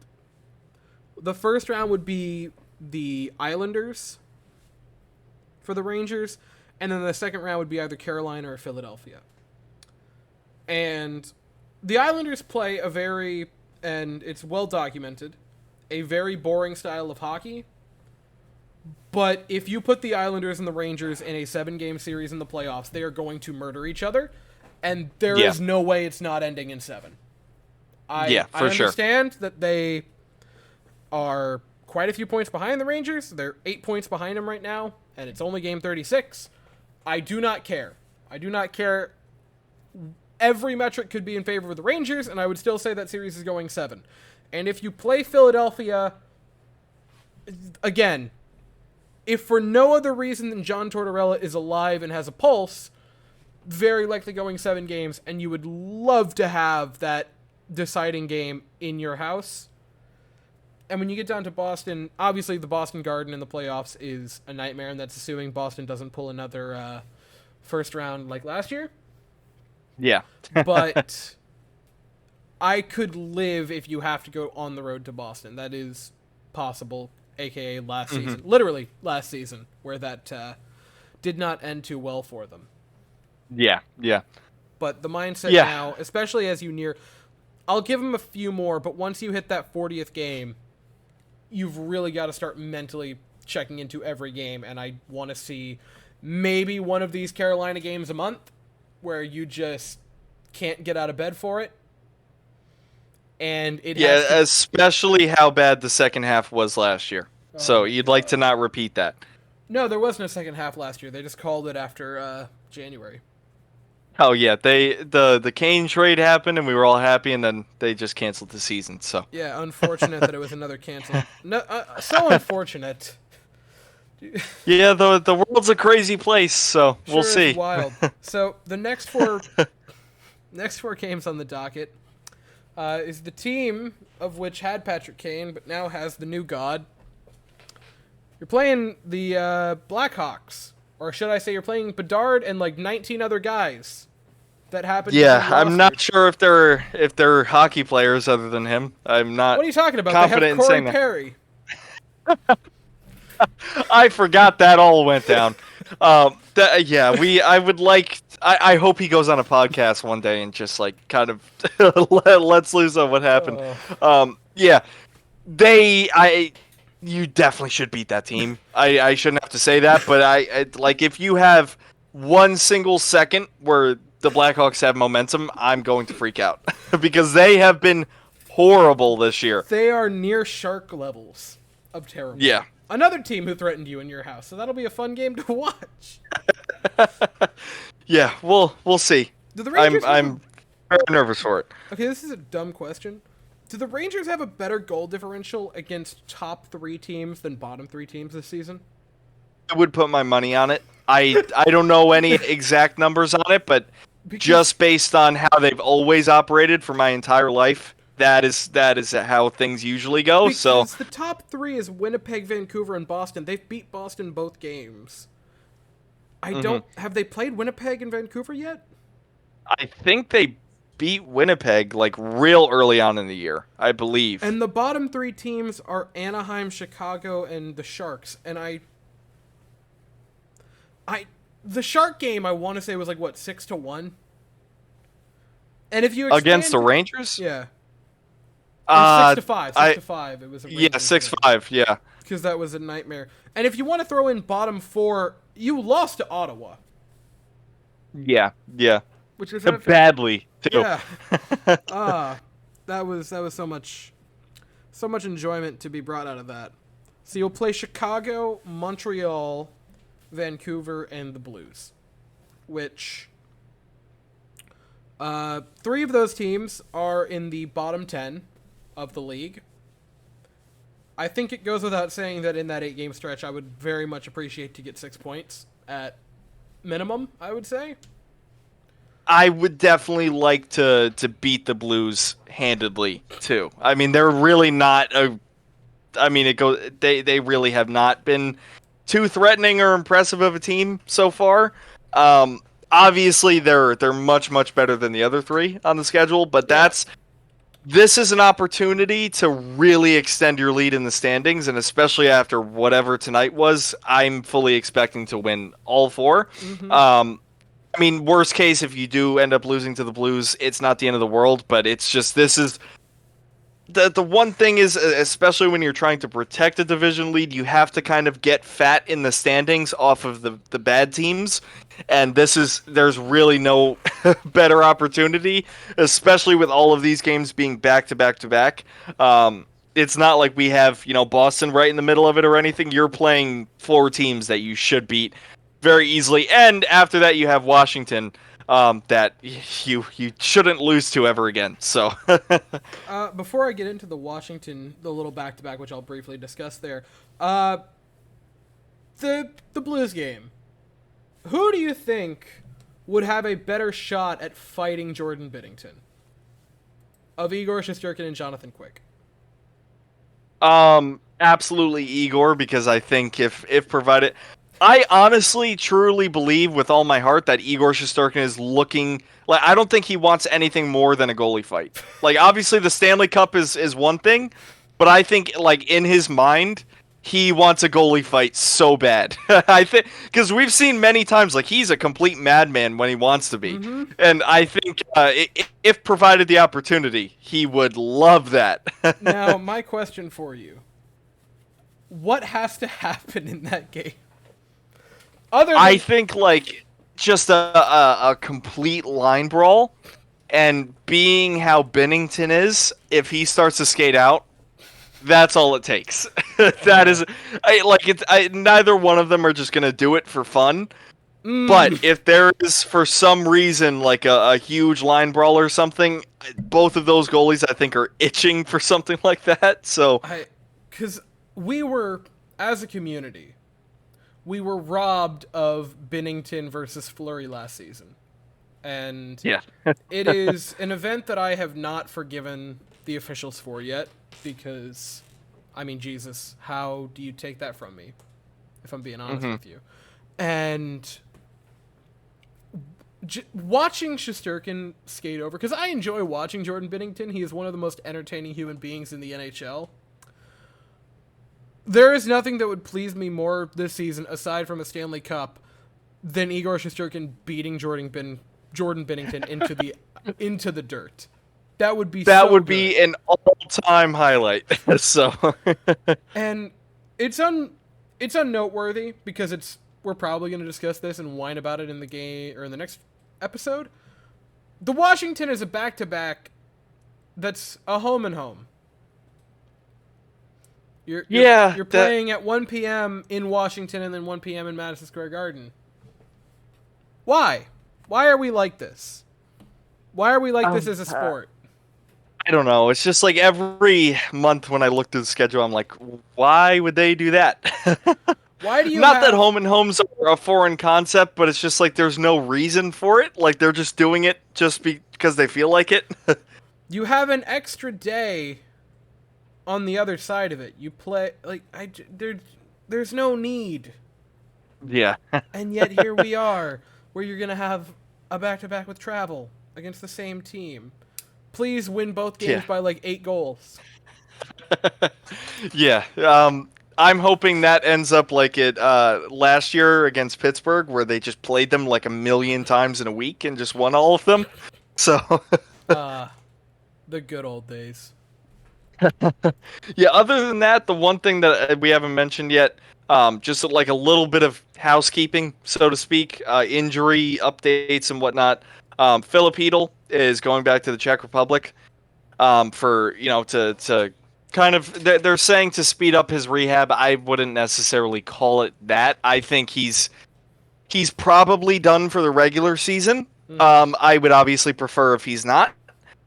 The first round would be the Islanders for the Rangers, and then the second round would be either Carolina or Philadelphia. And the Islanders play and it's well documented, a very boring style of hockey. But if you put the Islanders and the Rangers in a 7-game series in the playoffs, they are going to murder each other, and there is no way it's not ending in 7. I understand that they are quite a few points behind the Rangers. They're 8 points behind them right now, and it's only game 36. I do not care. Every metric could be in favor of the Rangers, and I would still say that series is going 7. And if you play Philadelphia, again, if for no other reason than John Tortorella is alive and has a pulse, very likely going 7 games, and you would love to have that deciding game in your house. And when you get down to Boston, obviously the Boston Garden in the playoffs is a nightmare, and that's assuming Boston doesn't pull another first round like last year. Yeah. But I could live if you have to go on the road to Boston. That is possible, a.k.a. last season. Literally last season, where that did not end too well for them. Yeah. But the mindset now, especially as you near... I'll give them a few more, but once you hit that 40th game, you've really got to start mentally checking into every game, and I want to see maybe one of these Carolina games a month where you just can't get out of bed for it. And it especially how bad the second half was last year. So you'd like to not repeat that. No, there wasn't a second half last year. They just called it after January. Oh yeah, the Kane trade happened and we were all happy, and then they just canceled the season. So yeah, unfortunate that it was another cancel. No, so unfortunate. Yeah, the world's a crazy place, so we'll see. It's wild. So the next four games on the docket is the team of which had Patrick Kane, but now has the new god. You're playing the Blackhawks. Or should I say you're playing Bedard and like 19 other guys that happen to be on the roster. I'm not sure if they're hockey players other than him. I'm not. What are you talking about? Confident they have Corey in saying Perry. I forgot that all went down. I would like. I hope he goes on a podcast one day and just like kind of lets loose on what happened. Yeah, you definitely should beat that team. I shouldn't have to say that, but I like if you have one single second where the Blackhawks have momentum, I'm going to freak out because they have been horrible this year. They are near Shark levels of terrible. Yeah. Another team who threatened you in your house, so that'll be a fun game to watch. Yeah, we'll see. I'm very nervous for it. Okay, this is a dumb question. Do the Rangers have a better goal differential against top 3 teams than bottom 3 teams this season? I would put my money on it. I don't know any exact numbers on it, but just based on how they've always operated for my entire life, that is how things usually go. Because the top 3 is Winnipeg, Vancouver, and Boston. They've beat Boston both games. Have they played Winnipeg and Vancouver yet? I think they beat Winnipeg like real early on in the year, I believe. And the bottom 3 teams are Anaheim, Chicago, and the Sharks. And the Shark game I want to say was like what, 6-1? And if you against the Rangers? Yeah. 6-5. 6-5. It was a yeah, 6-5. Yeah. Because that was a nightmare. And if you want to throw in bottom 4, you lost to Ottawa. Yeah. Which was badly too. Yeah. That was so much enjoyment to be brought out of that. So you'll play Chicago, Montreal, Vancouver, and the Blues. Which 3 of those teams are in the bottom 10 of the league. I think it goes without saying that in that 8-game stretch, I would very much appreciate to get 6 points at minimum, I would say. I would definitely like to beat the Blues handedly too. I mean, they're really not they really have not been too threatening or impressive of a team so far. Obviously they're much better than the other 3 on the schedule, but this is an opportunity to really extend your lead in the standings, and especially after whatever tonight was, I'm fully expecting to win all 4. Mm-hmm. I mean, worst case, if you do end up losing to the Blues, it's not the end of the world, but it's just, this is... The one thing is, especially when you're trying to protect a division lead, you have to kind of get fat in the standings off of the bad teams, and there's really no better opportunity, especially with all of these games being back-to-back-to-back. It's not like we have, Boston right in the middle of it or anything. You're playing 4 teams that you should beat very easily, and after that you have Washington, that you shouldn't lose to ever again. So before I get into the little back-to-back, which I'll briefly discuss there, the Blues game, who do you think would have a better shot at fighting Jordan Binnington of Igor Shesterkin and Jonathan Quick? Absolutely Igor, because I think if provided, I honestly, truly believe with all my heart that Igor Shesterkin is looking... Like, I don't think he wants anything more than a goalie fight. Like, obviously the Stanley Cup is one thing, but I think, like, in his mind, he wants a goalie fight so bad. I think... Because we've seen many times, like, he's a complete madman when he wants to be. Mm-hmm. And I think, if provided the opportunity, he would love that. Now, my question for you. What has to happen in that game? I think, like, just a complete line brawl, and being how Binnington is, if he starts to skate out, that's all it takes. That is, neither one of them are just going to do it for fun, but if there is, for some reason, like a huge line brawl or something, both of those goalies, I think, are itching for something like that, so... Because we were, as a community... We were robbed of Binnington versus Fleury last season. And it is an event that I have not forgiven the officials for yet, because, I mean, Jesus, how do you take that from me, if I'm being honest with you? And watching Shesterkin skate over, because I enjoy watching Jordan Binnington. He is one of the most entertaining human beings in the NHL. There is nothing that would please me more this season, aside from a Stanley Cup, than Igor Shesterkin beating Jordan Bennington into the dirt. That would be be an all-time highlight. So, and it's unnoteworthy because we're probably going to discuss this and whine about it in the game or in the next episode. The Washington is a back-to-back that's a home and home. You're playing at 1 p.m. in Washington and then 1 p.m. in Madison Square Garden. Why? Why are we like this? Why are we like this as a sport? I don't know. It's just like every month when I look through the schedule, I'm like, why would they do that? Why do you Not that home and homes are a foreign concept, but it's just like there's no reason for it. Like they're just doing it just because they feel like it. You have an extra day on the other side of it. You play there's no need. Yeah. And yet here we are, where you're gonna have a back-to-back with travel against the same team. Please win both games by like 8 goals. Yeah. I'm hoping that ends up like it last year against Pittsburgh, where they just played them like 1 million times in a week and just won all of them. So. The good old days. Yeah, other than that, the one thing that we haven't mentioned yet, just like a little bit of housekeeping, so to speak, injury updates and whatnot. Filip Chytil is going back to the Czech Republic for, to kind of, they're saying to speed up his rehab. I wouldn't necessarily call it that. I think he's probably done for the regular season. I would obviously prefer if he's not.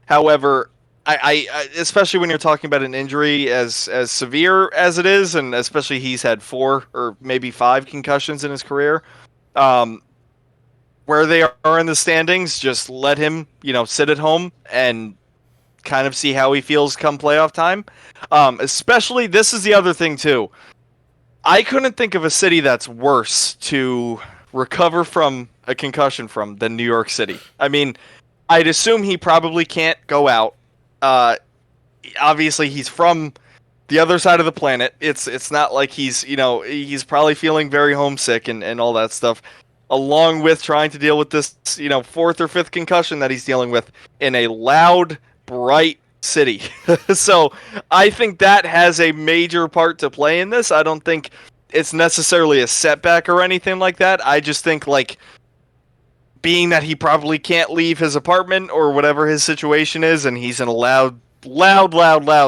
However, I especially when you're talking about an injury as severe as it is, and especially he's had 4 or maybe 5 concussions in his career, where they are in the standings, just let him, sit at home and kind of see how he feels come playoff time. Especially, this is the other thing too. I couldn't think of a city that's worse to recover from a concussion from than New York City. I mean, I'd assume he probably can't go out. Obviously, he's from the other side of the planet. It's not like he's probably feeling very homesick and all that stuff, along with trying to deal with this 4th or 5th concussion that he's dealing with in a loud, bright city. So I think that has a major part to play in this. I don't think it's necessarily a setback or anything like that. I just think being that he probably can't leave his apartment or whatever his situation is, and he's in a loud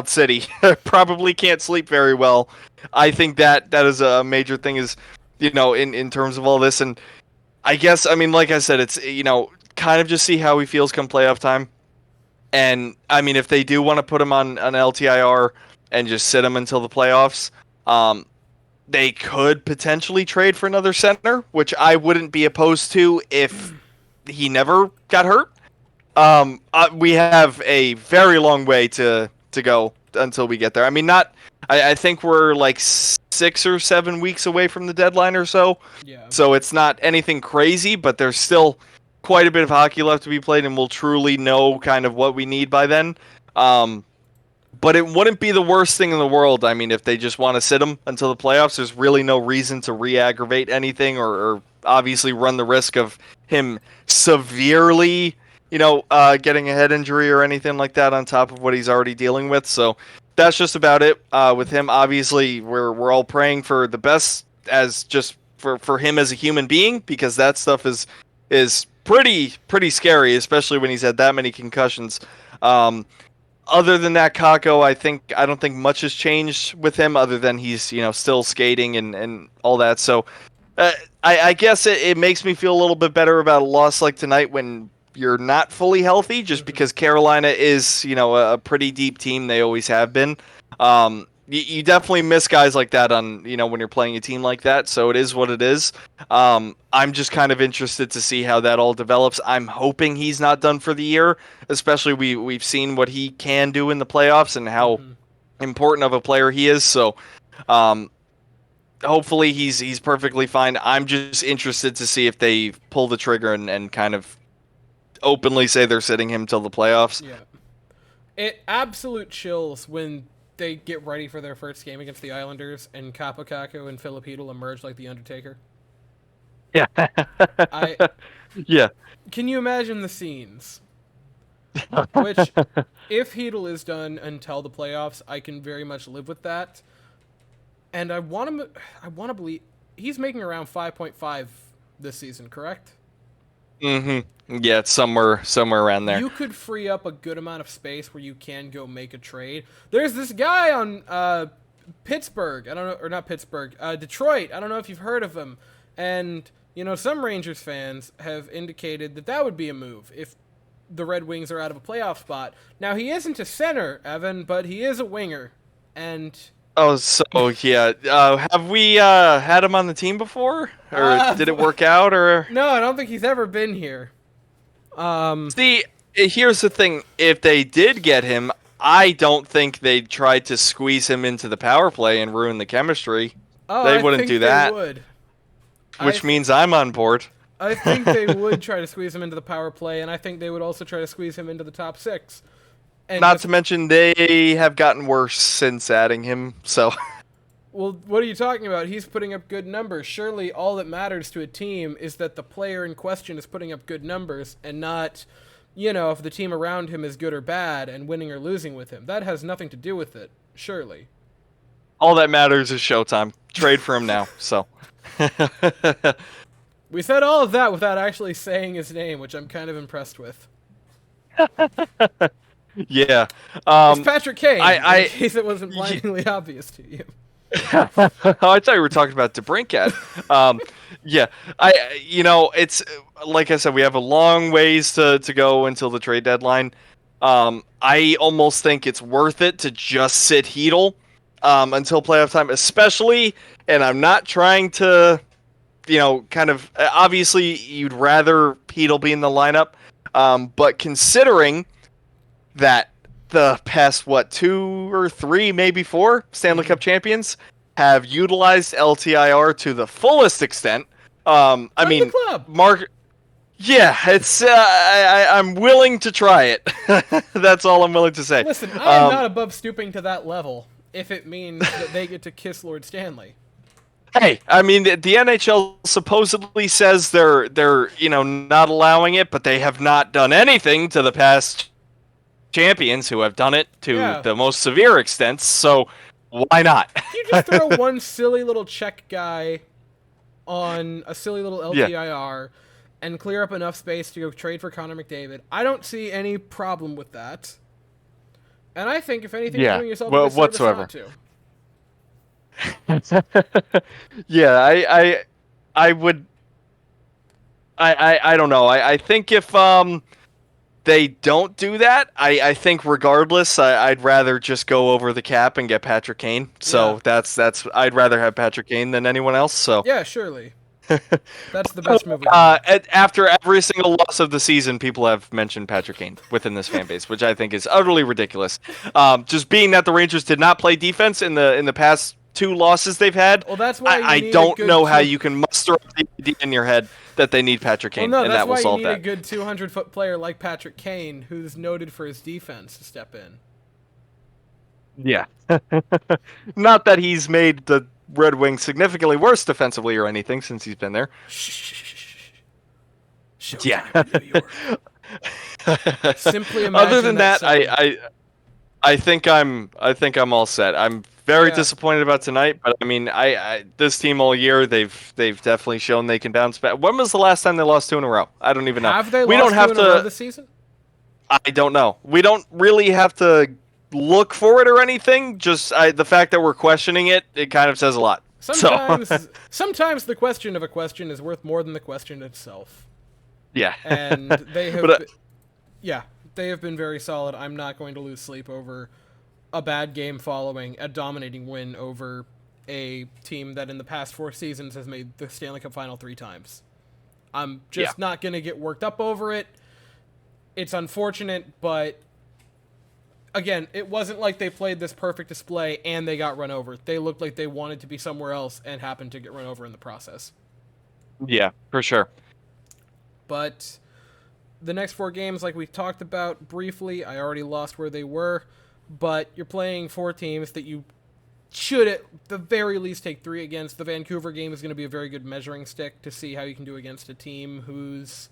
city, probably can't sleep very well. I think that is a major thing is, in terms of all this. And I guess, I mean, like I said, it's, kind of just see how he feels come playoff time. And, I mean, if they do want to put him on an LTIR and just sit him until the playoffs, they could potentially trade for another center, which I wouldn't be opposed to if he never got hurt. We have a very long way to go until we get there. I mean, I think we're like 6 or 7 weeks away from the deadline or so. Yeah. So it's not anything crazy, but there's still quite a bit of hockey left to be played, and we'll truly know kind of what we need by then. But it wouldn't be the worst thing in the world. I mean, if they just want to sit him until the playoffs, there's really no reason to re-aggravate anything or obviously run the risk of him severely, getting a head injury or anything like that on top of what he's already dealing with. So that's just about it with him. Obviously, we're all praying for the best as just for him as a human being, because that stuff is pretty scary, especially when he's had that many concussions. Other than that, Kako, I don't think much has changed with him other than he's, still skating and all that. So I guess it makes me feel a little bit better about a loss like tonight when you're not fully healthy, just because Carolina is, a pretty deep team. They always have been. You definitely miss guys like that on, when you're playing a team like that. So it is what it is. I'm just kind of interested to see how that all develops. I'm hoping he's not done for the year, especially we've seen what he can do in the playoffs and how important of a player he is. So hopefully he's perfectly fine. I'm just interested to see if they pull the trigger and kind of openly say they're sitting him till the playoffs. Yeah. It absolute chills when they get ready for their first game against the Islanders and Capo Caco and Filip Chytil emerge like the Undertaker. Yeah. I Yeah. Can you imagine the scenes? Which, if Heedle is done until the playoffs, I can very much live with that. And I want to believe he's making around 5.5 this season, correct? Mm-hmm. Yeah, it's somewhere around there. You could free up a good amount of space where you can go make a trade. There's this guy on Pittsburgh. I don't know, or not Pittsburgh, Detroit. I don't know if you've heard of him. And some Rangers fans have indicated that would be a move if the Red Wings are out of a playoff spot. Now he isn't a center, Evan, but he is a winger, and. Oh, so yeah. Have we had him on the team before, or did it work out, or? No, I don't think he's ever been here. See, here's the thing. If they did get him, I don't think they'd try to squeeze him into the power play and ruin the chemistry. Oh, they I wouldn't think do they that. Would. Which means I'm on board. I think they would try to squeeze him into the power play, and I think they would also try to squeeze him into the top 6. And Not to mention, they have gotten worse since adding him, so... Well, what are you talking about? He's putting up good numbers. Surely all that matters to a team is that the player in question is putting up good numbers, and not, if the team around him is good or bad and winning or losing with him. That has nothing to do with it, surely. All that matters is showtime. Trade for him now, so... We said all of that without actually saying his name, which I'm kind of impressed with. Yeah. It's Patrick Kane, in case it wasn't blindingly obvious to you. I thought you were talking about DeBrincat. Yeah. It's like I said, we have a long ways to go until the trade deadline. I almost think it's worth it to just sit Heedle until playoff time, especially, and I'm not trying to, obviously you'd rather Heedle be in the lineup, but considering that the past, 2 or 3, maybe 4 Stanley Cup champions have utilized LTIR to the fullest extent. I mean, the club. Mark, yeah, it's I'm willing to try it. That's all I'm willing to say. Listen, I am not above stooping to that level if it means that they get to kiss Lord Stanley. Hey, I mean, the NHL supposedly says they're not allowing it, but they have not done anything to the past champions who have done it to the most severe extents, so why not? You just throw one silly little Czech guy on a silly little LTIR and clear up enough space to go trade for Connor McDavid. I don't see any problem with that. And I think, if anything, you're doing yourself a disservice not to. Yeah, I would... I don't know. I think if they don't do that, I think regardless, I'd rather just go over the cap and get Patrick Kane. So that's I'd rather have Patrick Kane than anyone else. So yeah, surely. That's the best move. After every single loss of the season, people have mentioned Patrick Kane within this fan base, which I think is utterly ridiculous. Just being that the Rangers did not play defense in the past 2 losses they've had. Well, that's why I don't know how you can muster up the idea in your head that they need Patrick Kane, and that will solve that. That's why you need a good 200-foot player like Patrick Kane, who's noted for his defense, to step in. Yeah. Not that he's made the Red Wings significantly worse defensively or anything since he's been there. Yeah. Simply imagine. Other than that, I think I'm all set. I'm very disappointed about tonight, but I mean, this team all year they've definitely shown they can bounce back. When was the last time they lost 2 in a row? I don't even know. Have they lost 2 in a row this season? I don't know. We don't really have to look for it or anything. Just the fact that we're questioning it kind of says a lot. Sometimes the question of a question is worth more than the question itself. Yeah. And they have they have been very solid. I'm not going to lose sleep over a bad game following a dominating win over a team that in the past 4 seasons has made the Stanley Cup final 3 times. I'm just not going to get worked up over it. It's unfortunate, but again, it wasn't like they played this perfect display and they got run over. They looked like they wanted to be somewhere else and happened to get run over in the process. Yeah, for sure. But the next 4 games, like we talked about briefly, I already lost where they were, but you're playing 4 teams that you should at the very least take 3 against. The Vancouver game is going to be a very good measuring stick to see how you can do against a team who's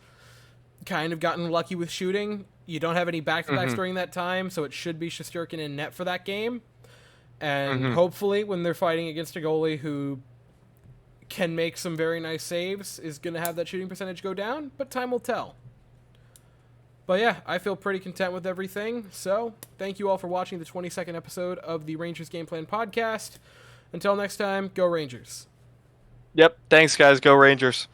kind of gotten lucky with shooting. You don't have any back-to-backs during that time, so it should be Shesterkin in net for that game. And hopefully when they're fighting against a goalie who can make some very nice saves, is going to have that shooting percentage go down, but time will tell. But yeah, I feel pretty content with everything. So thank you all for watching the 22nd episode of the Rangers Game Plan Podcast. Until next time, go Rangers. Yep. Thanks, guys. Go Rangers.